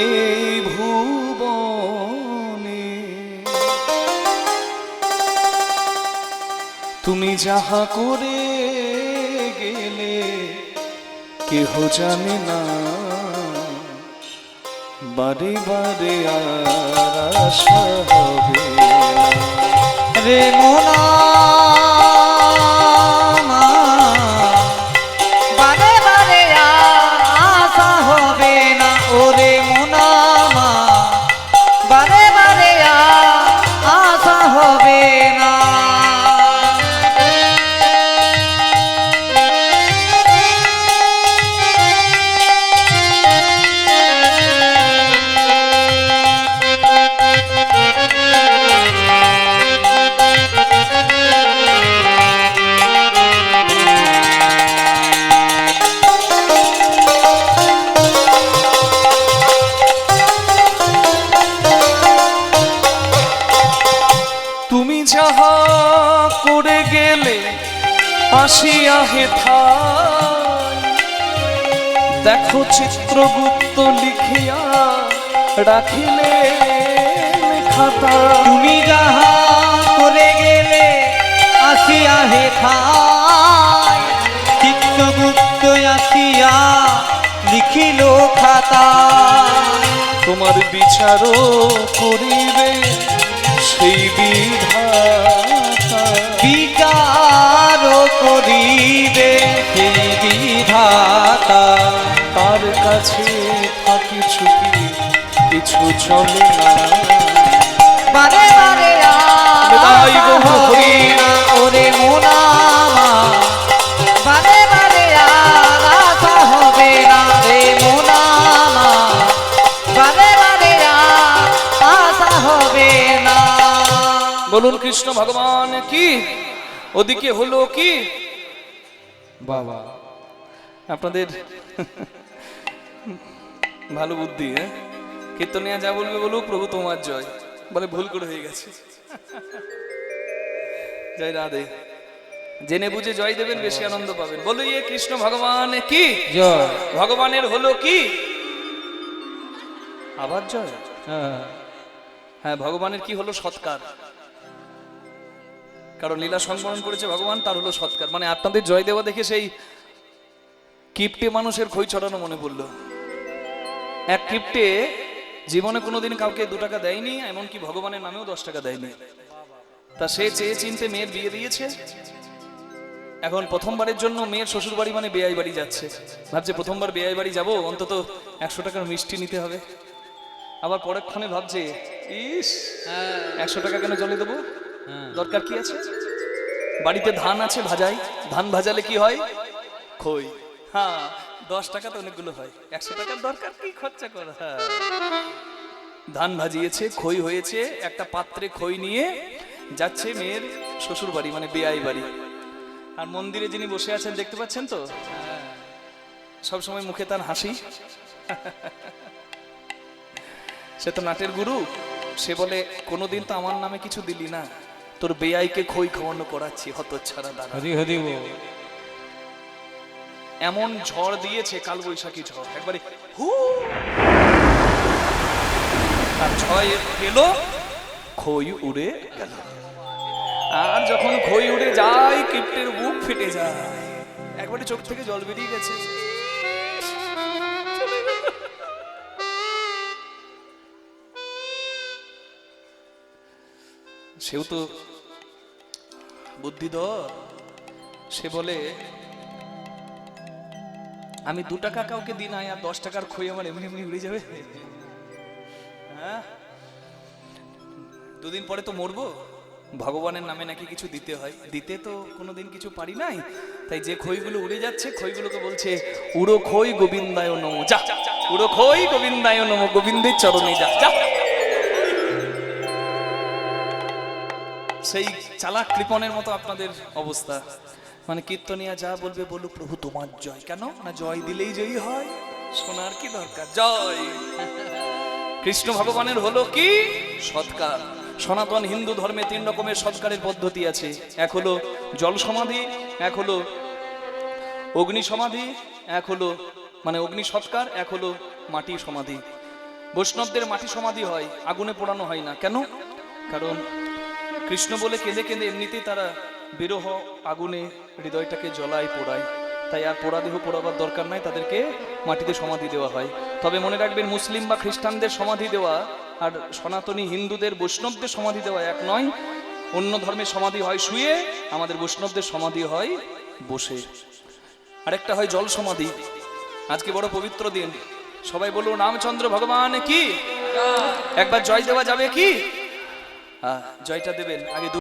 এই ভুবনে তুমি যাহা করে গেলে কেহ জানে না, বারে বারে আর আশা হবে না। রে মোনা বারে বারে আশা হবে না, ওরে মোনা বারে বারে আশা হবে না। তুমি যাহা করে গেলে আসিয়া হেথায়, দেখো চিত্রগুপ্ত লিখিয়া রাখিলে খাতা। তুমি যাহা করে গেলে আসিয়া হেথায়, চিত্রগুপ্ত আসিয়া লিখিল খাতা। তোমার বিচারও করিবে সেই বিধাতা, বিচার করিবে সেই বিধাতা। তার কাছে থাকি ছুটি কিছু চলে না। বারে বারে বিদায় গো আশা হবে হরি। না, ওরে মোনা বারে বারে আশা হবে না, রে মোনা বারে বারে আশা হবে না। বলুন কৃষ্ণ ভগবান কি? ওদিকে হলো কি বাবা? আপনাদের ভালো বুদ্ধি, হ্যাঁ? কীর্তনিয়া যা বলবে বলুক, প্রভু তোমার জয়। বলে ভুল করে হয়ে গেছে। জয় রাধে। জেনে বুঝে জয় দেবেন, বেশি আনন্দ পাবেন। বলো ইয়ে কৃষ্ণ ভগবান কি? জয়। ভগবানের হলো কি? আবার জয়। হ্যাঁ, ভগবানের কি হলো? সৎকার। কারণ লীলা সংবরণ করেছে ভগবান, তার হলো সৎকার। মানে আপনাদের জয় দেওয়া দেখে সেই কিপ্টে মানুষের খই ছড়ানো মনে পড়লো। এক কিপ্টে জীবনে কোনোদিন কাউকে 2 টাকা দেয়নি, এমনকি ভগবানের নামেও 10 টাকা দেয়নি। তা সে চেয়ে চিনতে মেয়ের বিয়ে দিয়েছে। এখন প্রথমবারের জন্য মেয়ের শ্বশুর বাড়ি মানে বেয়াই বাড়ি যাচ্ছে। ভাবছে প্রথমবার বেয়াই বাড়ি যাবো, অন্তত 100 টাকার মিষ্টি নিতে হবে। আবার পরেক্ষণে ভাবছে, ইস 100 টাকা কেন জলে দেবো, দরকার কি আছে? বাড়িতে ধান আছে, ভাজাই। ধান ভাজালে কি হয়? খই। হ্যাঁ, 10 টাকা তো অনেকগুলো হয়, 100 টাকার দরকার কি খরচা করা? ধান ভাজিয়েছে, খই হয়েছে, একটা পাত্রে খই নিয়ে যাচ্ছে মেয়ের শ্বশুর বাড়ি মানে বেয়াই বাড়ি। আর মন্দিরে যিনি বসে আছেন দেখতে পাচ্ছেন তো, সব সময় মুখে তার হাসি। সে তো নাটের গুরু। সে বলে, কোনোদিন তো আমার নামে কিছু দিলি না, তোর বেয়াইকে খই খাওয়ানো করাচ্ছি, হতচ্ছাড়া দাঁড়া। হরি হরি বল। এমন ঝড় দিয়েছে, কাল বৈশাখী ঝড়, একবারে হু। আর ঝড় গেল, খই উড়ে গেল। আর যখন খই উড়ে যায়, কিপ্টের বুক ফেটে যায়, একবারে চোখ থেকে জল বেরিয়ে গেছে। সেও তো বুদ্ধিধর। সে বলে, আমি 2 টাকা কাউকে দিই না, আর 10 টাকার খই আমার এমনি এমনি উড়ে যাবে? হ্যাঁ, 2 দিন পরে তো মরবো। ভগবানের নামে নাকি কিছু দিতে হয়, দিতে তো কোনোদিন কিছু পারি নাই। তাই যে খইগুলো উড়ে যাচ্ছে, খইগুলোকে বলছে, উড়ো খই গোবিন্দায় নমো। যা, উড়ো খই গোবিন্দায় নমো, গোবিন্দের চরণে যা। যা। সেই চালাক কৃপণের মতো আপনাদের অবস্থা। মানে কীর্তনিয়া যা বলবে বলুক, প্রভু তোমার জয়। কেন না, জয় দিলেই জয়ী হয়, শোনার কি দরকার? জয়। কৃষ্ণ ভগবানের হলো কি? সৎকার। সনাতন হিন্দু ধর্মে 3 রকমের সৎকারের পদ্ধতি আছে। এক হলো জল সমাধি, এক হলো অগ্নি সমাধি, এক হলো মানে অগ্নি সৎকার, এক হলো মাটি সমাধি। বৈষ্ণবদের মাটি সমাধি হয়, আগুনে পোড়ানো হয় না। কেন? কারণ কৃষ্ণ বলে কেঁদে কেঁদে এমনিতেই তারা বিরহ আগুনে হৃদয়টাকে জ্বলায় পোড়ায়। তাই আর পোড়াদেহ পোড়াবার দরকার নাই, তাদেরকে মাটিতে সমাধি দেওয়া হয়। তবে মনে রাখবেন, মুসলিম বা খ্রিস্টানদের সমাধি দেওয়া আর সনাতনী হিন্দুদের বৈষ্ণবদের সমাধি দেওয়া এক নয়। অন্য ধর্মের সমাধি হয় শুয়ে, আমাদের বৈষ্ণবদের সমাধি হয় বসে। আরেকটা হয় জল সমাধি। আজকে বড় পবিত্র দিন, সবাই বলুন রামচন্দ্র ভগবান কি। একবার জয় দেওয়া যাবে কি? জয়টা দেবেন আগে।